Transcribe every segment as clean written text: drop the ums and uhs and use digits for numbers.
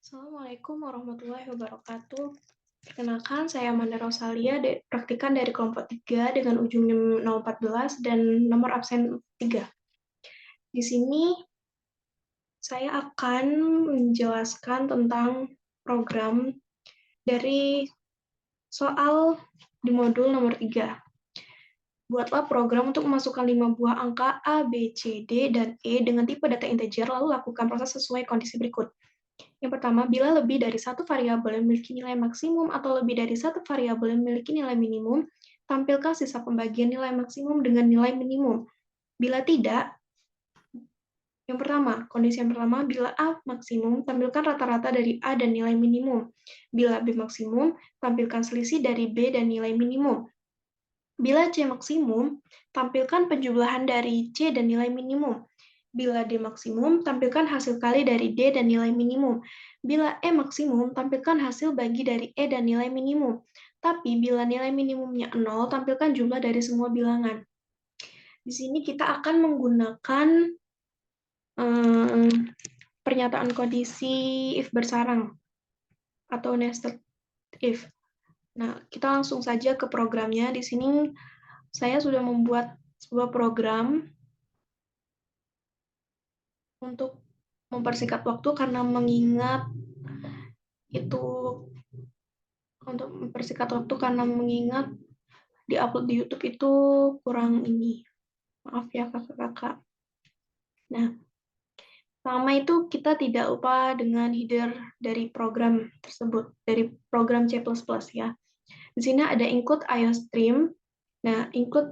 Assalamualaikum warahmatullahi wabarakatuh. Perkenalkan, saya Amanda Rosalia, praktikan dari kelompok 3 dengan ujung NIM 014 dan nomor absen 3. Di sini saya akan menjelaskan tentang program dari soal di modul nomor 3. Buatlah program untuk memasukkan 5 buah angka A, B, C, D, dan E dengan tipe data integer, lalu lakukan proses sesuai kondisi berikut. Yang pertama, bila lebih dari satu variabel yang memiliki nilai maksimum atau lebih dari satu variabel yang memiliki nilai minimum, tampilkan sisa pembagian nilai maksimum dengan nilai minimum. Bila tidak, kondisi yang pertama, bila A maksimum, tampilkan rata-rata dari A dan nilai minimum. Bila B maksimum, tampilkan selisih dari B dan nilai minimum. Bila C maksimum, tampilkan penjumlahan dari C dan nilai minimum. Bila D maksimum, tampilkan hasil kali dari D dan nilai minimum. Bila E maksimum, tampilkan hasil bagi dari E dan nilai minimum. Tapi bila nilai minimumnya 0, tampilkan jumlah dari semua bilangan. Di sini kita akan menggunakan pernyataan kondisi if bersarang atau nested if. Nah, kita langsung saja ke programnya. Di sini saya sudah membuat sebuah program untuk mempersingkat waktu karena mengingat di upload di YouTube itu kurang ini. Maaf ya kakak-kakak. Nah, pertama itu kita tidak lupa dengan header dari program tersebut, dari program C++ ya. Di sini ada include IOStream. Nah, include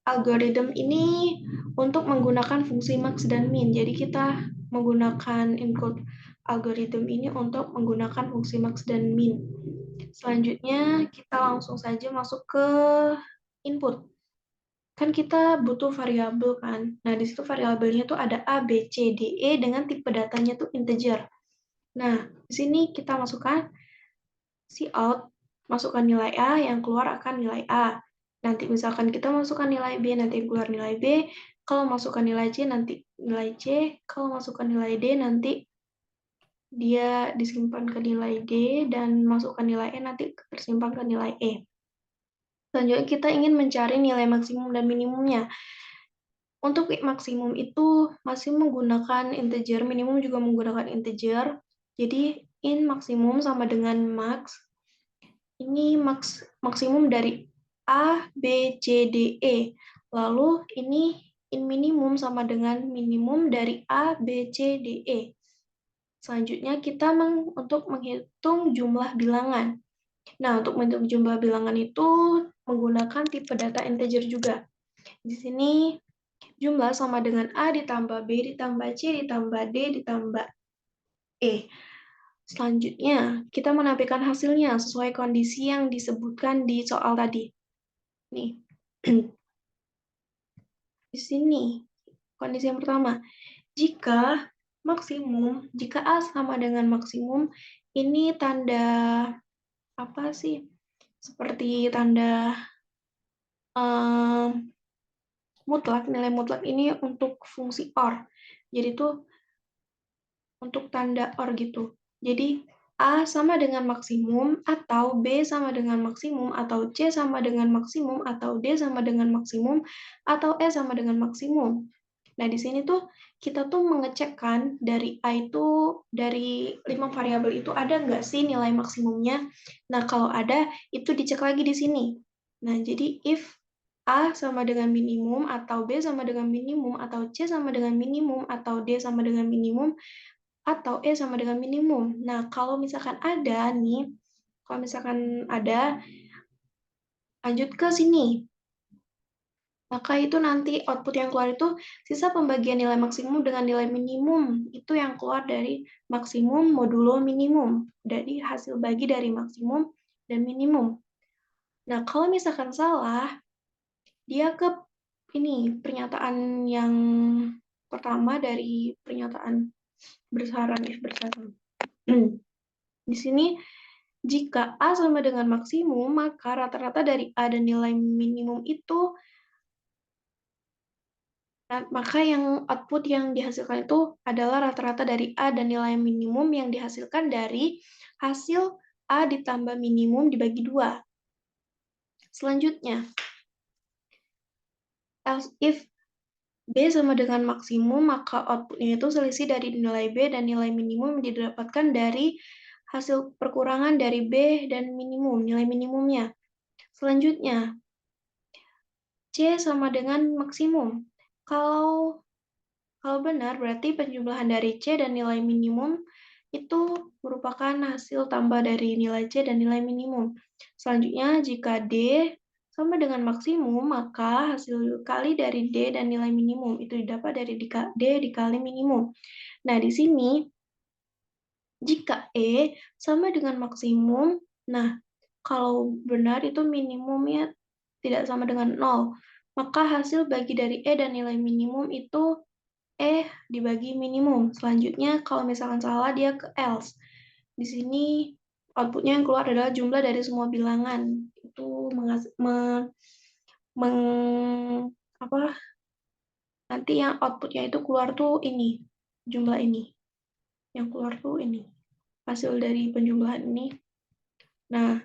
algorithm ini untuk menggunakan fungsi max dan min. Jadi kita menggunakan include algorithm ini untuk menggunakan fungsi max dan min. Selanjutnya kita langsung saja masuk ke input. Kan kita butuh variabel kan. Nah, di situ variabelnya tuh ada A, B, C, D, E dengan tipe datanya tuh integer. Nah, di sini kita masukkan cout, masukkan nilai A, yang keluar akan nilai A. Nanti misalkan kita masukkan nilai B, nanti keluar nilai B. Kalau masukkan nilai C, nanti nilai C. Kalau masukkan nilai D, nanti dia disimpan ke nilai D, dan masukkan nilai E, nanti tersimpan ke nilai E. Selanjutnya kita ingin mencari nilai maksimum dan minimumnya. Untuk maksimum itu masih menggunakan integer, minimum juga menggunakan integer. Jadi in maksimum sama dengan max. Ini maksimum dari A, B, C, D, E. Lalu ini in minimum sama dengan minimum dari A, B, C, D, E. Selanjutnya kita untuk menghitung jumlah bilangan. Nah, untuk menghitung jumlah bilangan itu menggunakan tipe data integer juga. Di sini jumlah sama dengan A ditambah B ditambah C ditambah D ditambah E. Selanjutnya, kita menampilkan hasilnya sesuai kondisi yang disebutkan di soal tadi. Nih. Di sini, kondisi yang pertama. Jika A sama dengan maksimum, ini tanda apa sih? Seperti tanda mutlak, nilai mutlak ini untuk fungsi OR. Jadi itu untuk tanda OR gitu. Jadi A sama dengan maksimum, atau B sama dengan maksimum, atau C sama dengan maksimum, atau D sama dengan maksimum, atau E sama dengan maksimum. Nah, di sini tuh kita tuh mengecekkan dari A itu, dari 5 variabel itu ada nggak sih nilai maksimumnya. Nah, kalau ada, itu dicek lagi di sini. Nah, jadi if A sama dengan minimum, atau B sama dengan minimum, atau C sama dengan minimum, atau D sama dengan minimum, atau E sama dengan minimum. Nah, kalau misalkan ada nih, lanjut ke sini. Maka itu nanti output yang keluar itu sisa pembagian nilai maksimum dengan nilai minimum. Itu yang keluar dari maksimum modulo minimum. Dari hasil bagi dari maksimum dan minimum. Nah, kalau misalkan salah, dia ke pernyataan yang pertama dari pernyataan bersarang. Di sini, jika A sama dengan maksimum, maka rata-rata dari A dan nilai minimum itu Nah, maka yang output yang dihasilkan itu adalah rata-rata dari A dan nilai minimum yang dihasilkan dari hasil A ditambah minimum dibagi 2. Selanjutnya, else if B sama dengan maksimum, maka outputnya itu selisih dari nilai B dan nilai minimum yang didapatkan dari hasil perkurangan dari B dan minimum, nilai minimumnya. Selanjutnya, C sama dengan maksimum. Kalau benar, berarti penjumlahan dari C dan nilai minimum itu merupakan hasil tambah dari nilai C dan nilai minimum. Selanjutnya, jika D sama dengan maksimum, maka hasil kali dari D dan nilai minimum itu didapat dari D dikali minimum. Nah, di sini, jika E sama dengan maksimum, nah, kalau benar itu minimumnya tidak sama dengan 0, maka hasil bagi dari E dan nilai minimum itu E dibagi minimum. Selanjutnya, kalau misalkan salah, dia ke else. Di sini, outputnya yang keluar adalah jumlah dari semua bilangan. Itu apa, nanti yang outputnya itu keluar tuh ini, jumlah ini. Yang keluar tuh ini, hasil dari penjumlahan ini. Nah,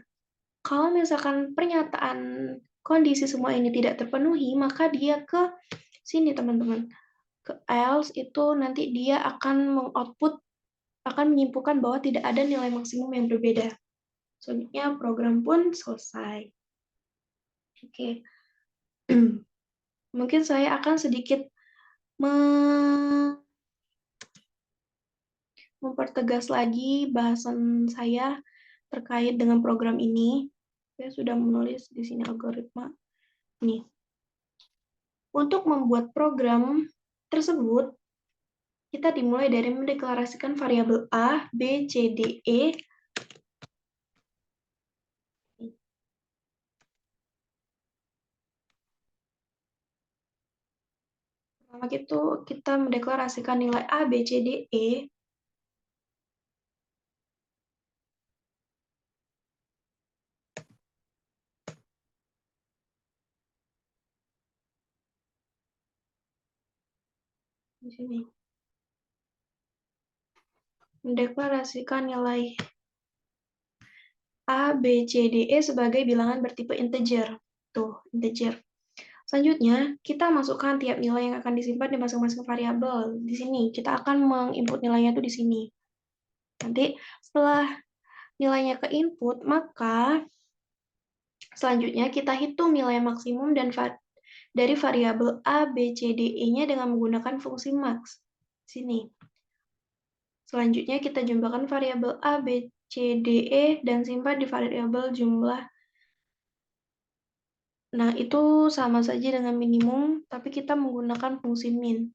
kalau misalkan pernyataan kondisi semua ini tidak terpenuhi, maka dia ke sini, teman-teman. Ke else itu nanti dia akan akan menyimpulkan bahwa tidak ada nilai maksimum yang berbeda. Selanjutnya program pun selesai. Oke. Mungkin saya akan sedikit mempertegas lagi bahasan saya terkait dengan program ini. Saya sudah menulis di sini algoritma. Nih. Untuk membuat program tersebut, kita dimulai dari mendeklarasikan variabel A, B, C, D, E. Pertama itu kita mendeklarasikan nilai A, B, C, D, E. Di sini. Mendeklarasikan nilai A, B, C, D, E sebagai bilangan bertipe integer. Tuh, integer. Selanjutnya, kita masukkan tiap nilai yang akan disimpan di masing-masing variabel. Di sini, kita akan menginput nilainya tuh di sini. Nanti, setelah nilainya ke input, maka selanjutnya kita hitung nilai maksimum dan dari variabel A, B, C, D, E-nya dengan menggunakan fungsi max. Sini. Selanjutnya kita jumlahkan variabel A, B, C, D, E, dan simpan di variabel jumlah. Nah, itu sama saja dengan minimum, tapi kita menggunakan fungsi min.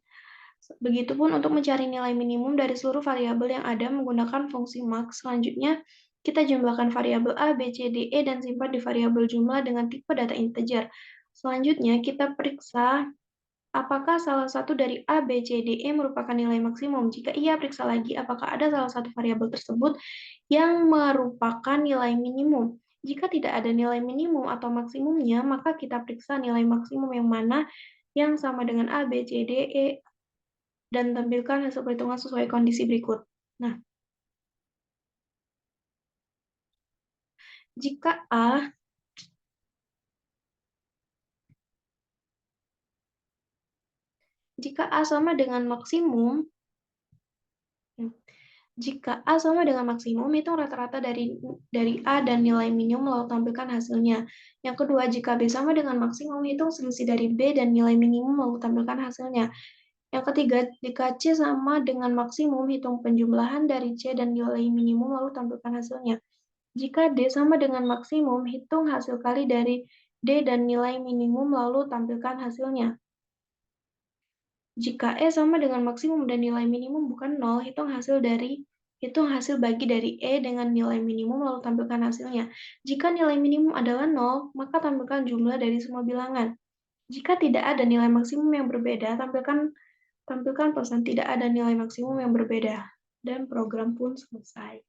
Begitupun untuk mencari nilai minimum dari seluruh variabel yang ada menggunakan fungsi max. Selanjutnya, kita jumlahkan variabel A, B, C, D, E, dan simpan di variabel jumlah dengan tipe data integer. Selanjutnya, kita periksa apakah salah satu dari A, B, C, D, E merupakan nilai maksimum. Jika iya, periksa lagi apakah ada salah satu variabel tersebut yang merupakan nilai minimum. Jika tidak ada nilai minimum atau maksimumnya, maka kita periksa nilai maksimum yang mana yang sama dengan A, B, C, D, E, dan tampilkan hasil perhitungan sesuai kondisi berikut. Nah, jika A sama dengan maksimum, jika A sama dengan maksimum, hitung rata-rata dari A dan nilai minimum lalu tampilkan hasilnya. Yang kedua, jika B sama dengan maksimum, hitung selisih dari B dan nilai minimum lalu tampilkan hasilnya. Yang ketiga, jika C sama dengan maksimum, hitung penjumlahan dari C dan nilai minimum lalu tampilkan hasilnya. Jika D sama dengan maksimum, hitung hasil kali dari D dan nilai minimum lalu tampilkan hasilnya. Jika E sama dengan maksimum dan nilai minimum bukan 0, hitung hasil bagi dari E dengan nilai minimum lalu tampilkan hasilnya. Jika nilai minimum adalah 0, maka tampilkan jumlah dari semua bilangan. Jika tidak ada nilai maksimum yang berbeda, tampilkan pesan tidak ada nilai maksimum yang berbeda. Dan program pun selesai.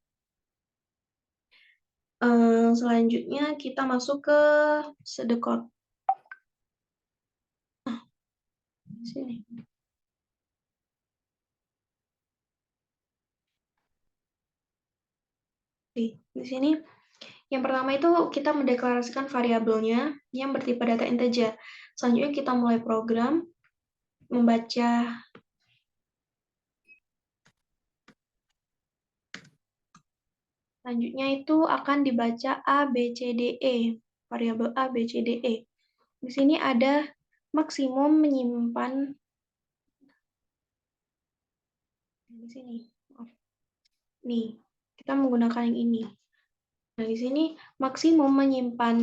Selanjutnya kita masuk ke sedekot. Sini. Di sini yang pertama itu kita mendeklarasikan variabelnya yang bertipe data integer. Selanjutnya kita mulai program membaca selanjutnya itu akan dibaca A, B, C, D, E. Variabel A, B, C, D, E. Di sini ada maksimum menyimpan di sini. Maaf. Nih, kita menggunakan yang ini. Nah, di sini maksimum menyimpan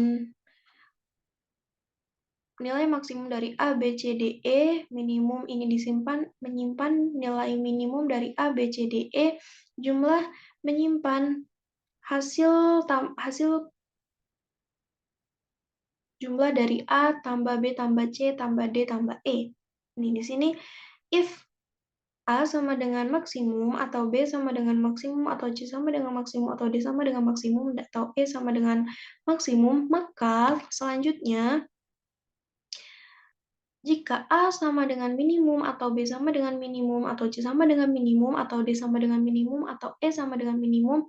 nilai maksimum dari A, B, C, D, E, minimum ini disimpan, menyimpan nilai minimum dari A, B, C, D, E, jumlah menyimpan hasil jumlah dari A tambah B tambah C tambah D tambah E. Ini di sini if A sama dengan maksimum atau B sama dengan maksimum atau C sama dengan maksimum atau D sama dengan maksimum atau E sama dengan maksimum, maka selanjutnya jika A sama dengan minimum atau B sama dengan minimum atau C sama dengan minimum atau D sama dengan minimum atau E sama dengan minimum,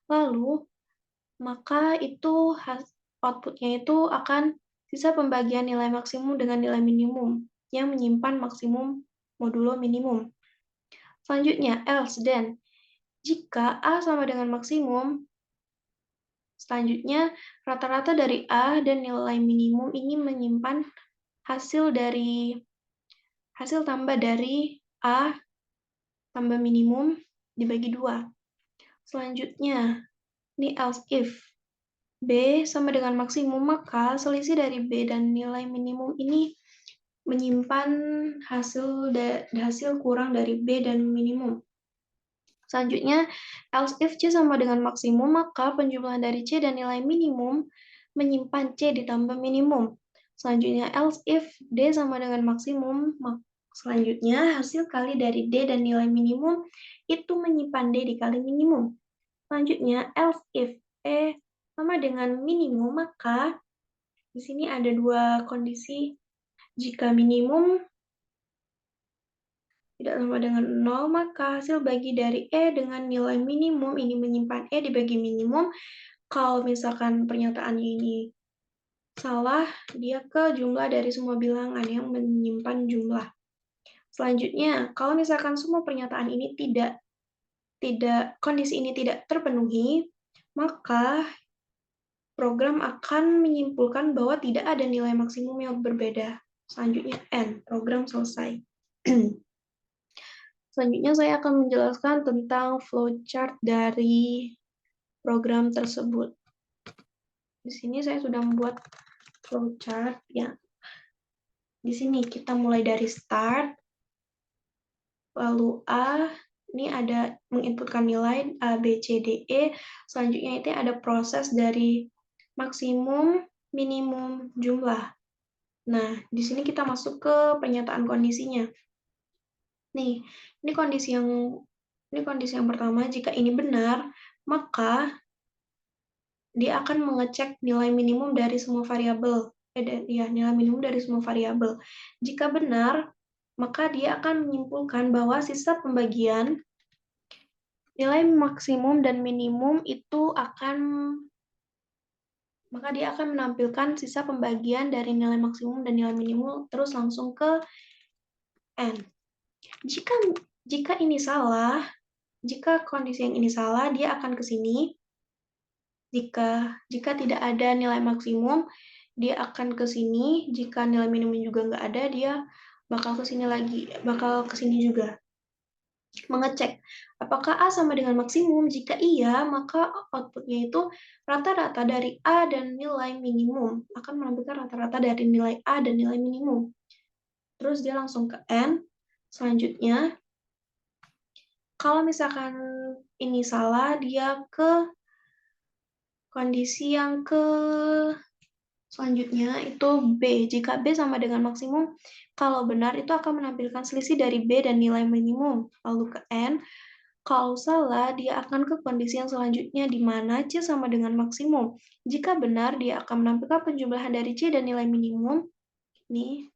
lalu maka itu outputnya itu akan sisa pembagian nilai maksimum dengan nilai minimum yang menyimpan maksimum modulo minimum. Selanjutnya, else then. Jika A sama dengan maksimum, selanjutnya rata-rata dari A dan nilai minimum ini menyimpan hasil tambah dari A tambah minimum dibagi 2. Selanjutnya, ini else if B sama dengan maksimum, maka selisih dari B dan nilai minimum ini menyimpan hasil kurang dari B dan minimum. Selanjutnya, else if C sama dengan maksimum, maka penjumlahan dari C dan nilai minimum menyimpan C ditambah minimum. Selanjutnya, else if D sama dengan maksimum, selanjutnya hasil kali dari D dan nilai minimum itu menyimpan D dikali minimum. Selanjutnya, else if E sama dengan minimum, maka di sini ada dua kondisi. Jika minimum tidak sama dengan 0, maka hasil bagi dari E dengan nilai minimum ini menyimpan E dibagi minimum. Kalau misalkan pernyataannya ini salah, dia ke jumlah dari semua bilangan yang menyimpan jumlah. Selanjutnya, kalau misalkan semua pernyataan ini kondisi ini tidak terpenuhi, maka program akan menyimpulkan bahwa tidak ada nilai maksimum yang berbeda. Selanjutnya, N. Program selesai. Selanjutnya saya akan menjelaskan tentang flowchart dari program tersebut. Di sini saya sudah membuat flowchart ya. Di sini kita mulai dari start, lalu A, ini ada menginputkan nilai A, B, C, D, E. Selanjutnya itu ada proses dari maksimum, minimum, jumlah. Nah, di sini kita masuk ke pernyataan kondisinya. Nih, ini kondisi yang pertama. Jika ini benar, maka dia akan mengecek nilai minimum dari semua variabel. Nilai minimum dari semua variabel. Jika benar, maka dia akan menyimpulkan bahwa sisa pembagian nilai maksimum dan minimum itu maka dia akan menampilkan sisa pembagian dari nilai maksimum dan nilai minimum terus langsung ke N. Jika ini salah, jika kondisi yang ini salah, dia akan ke sini. Jika tidak ada nilai maksimum, dia akan ke sini. Jika nilai minimum juga nggak ada, dia bakal ke sini lagi, bakal ke sini juga. Mengecek apakah A sama dengan maksimum. Jika iya, maka outputnya itu rata-rata dari A dan nilai minimum. Akan menampilkan rata-rata dari nilai A dan nilai minimum. Terus dia langsung ke N. Selanjutnya, kalau misalkan ini salah, dia ke kondisi yang selanjutnya itu B. Jika B sama dengan maksimum, kalau benar itu akan menampilkan selisih dari B dan nilai minimum. Lalu ke N. Kalau salah, dia akan ke kondisi yang selanjutnya di mana C sama dengan maksimum. Jika benar, dia akan menampilkan penjumlahan dari C dan nilai minimum. Nih.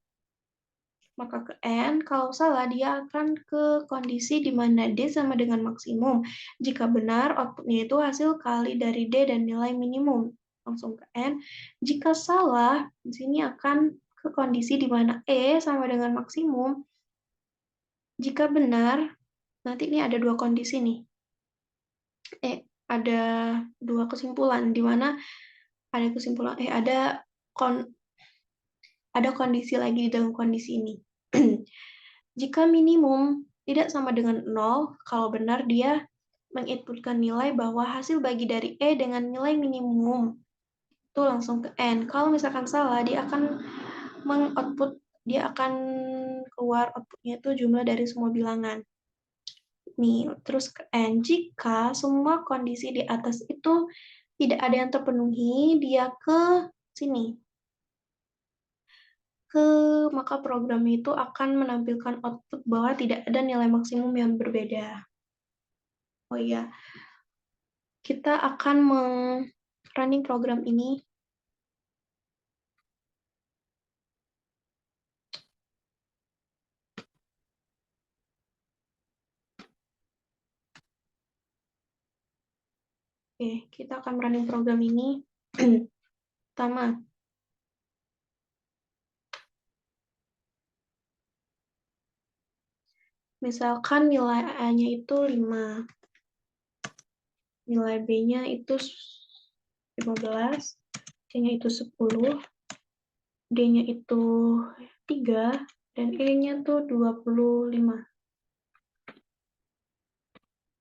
maka ke N. Kalau salah, dia akan ke kondisi di mana D sama dengan maksimum. Jika benar, outputnya itu hasil kali dari D dan nilai minimum. Langsung ke N. Jika salah, di sini akan ke kondisi di mana E sama dengan maksimum. Jika benar, nanti ini ada dua kondisi nih. Ada dua kesimpulan, di mana ada kesimpulan, ada kondisi lagi di dalam kondisi ini. Jika minimum tidak sama dengan 0, kalau benar dia menginputkan nilai bahwa hasil bagi dari E dengan nilai minimum itu langsung ke N. Kalau misalkan salah, dia akan dia akan keluar outputnya itu jumlah dari semua bilangan. Nih, terus ke N. Jika semua kondisi di atas itu tidak ada yang terpenuhi, dia ke sini. Maka program itu akan menampilkan output bahwa tidak ada nilai maksimum yang berbeda. Oh iya, kita akan running program ini. Oke, kita akan running program ini. Pertama, misalkan nilai A-nya itu 5. Nilai B-nya itu 15, C-nya itu 10, D-nya itu 3, dan E-nya tuh 25.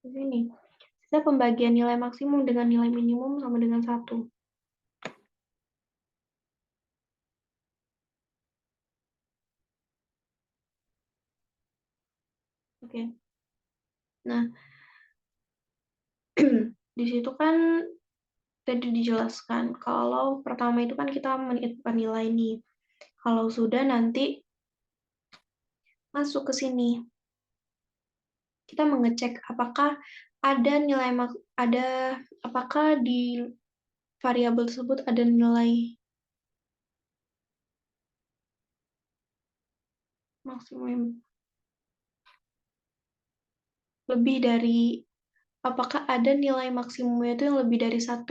Di sini. Sisa pembagian nilai maksimum dengan nilai minimum sama dengan 1. Oke. Nah, di situ kan tadi dijelaskan kalau pertama itu kan kita menginputkan nilai nih. Kalau sudah nanti masuk ke sini. Kita mengecek apakah ada nilai apakah di variabel tersebut ada nilai maksimum lebih dari, apakah ada nilai maksimumnya itu yang lebih dari 1.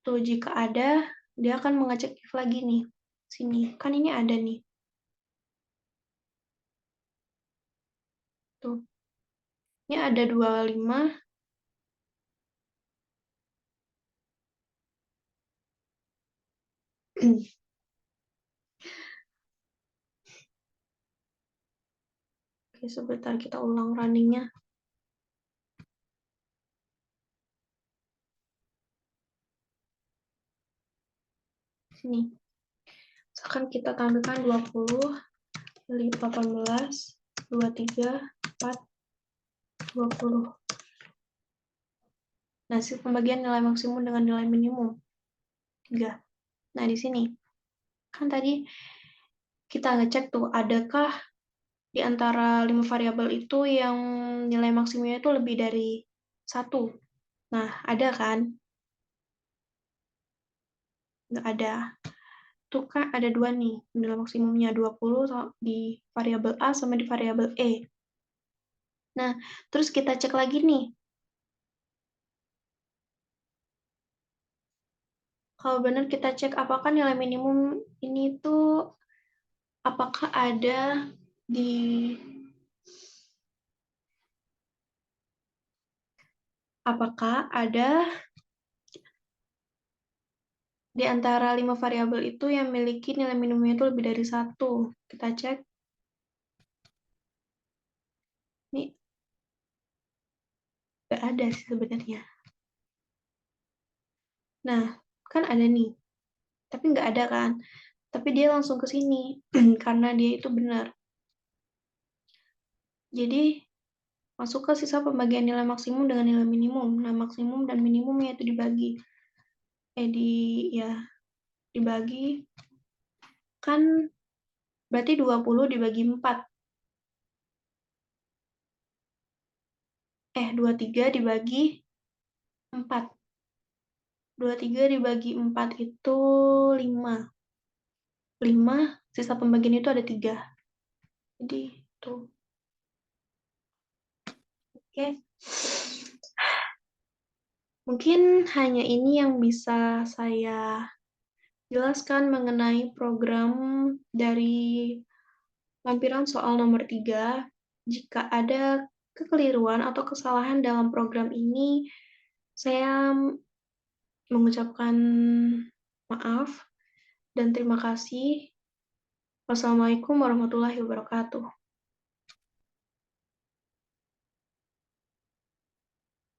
Tuh, jika ada, dia akan mengecek if lagi nih. Sini, kan ini ada nih. Tuh. Ini ada 25. Oke, sebentar kita ulang runningnya. Sini. Misalkan kita tampilkan 20, 18, 23, 4, 20. Nah, hasil pembagian nilai maksimum dengan nilai minimum 3. Nah, di sini kan tadi kita ngecek tuh, adakah di antara 5 variabel itu yang nilai maksimumnya itu lebih dari 1. Nah, ada kan? Nggak ada. Tuh kan ada 2 nih, nilai maksimumnya 20 di variabel A sama di variabel E. Nah, terus kita cek lagi nih. Kalau benar kita cek apakah nilai minimum ini tuh apakah ada di antara 5 variabel itu yang memiliki nilai minimumnya itu lebih dari 1. Kita cek. Ini nggak ada sih sebenarnya. Nah, kan ada nih. Tapi nggak ada kan. Tapi dia langsung ke sini. Karena dia itu benar. Jadi, masuk ke sisa pembagian nilai maksimum dengan nilai minimum. Nah, maksimum dan minimumnya itu dibagi. Dibagi. Kan berarti 20 dibagi 4. 23 dibagi 4. 23 dibagi 4 itu 5. 5 sisa pembagian itu ada 3. Jadi itu. Oke. Mungkin hanya ini yang bisa saya jelaskan mengenai program dari lampiran soal nomor 3. Jika ada kekeliruan atau kesalahan dalam program ini, saya mengucapkan maaf dan terima kasih. Wassalamualaikum warahmatullahi wabarakatuh.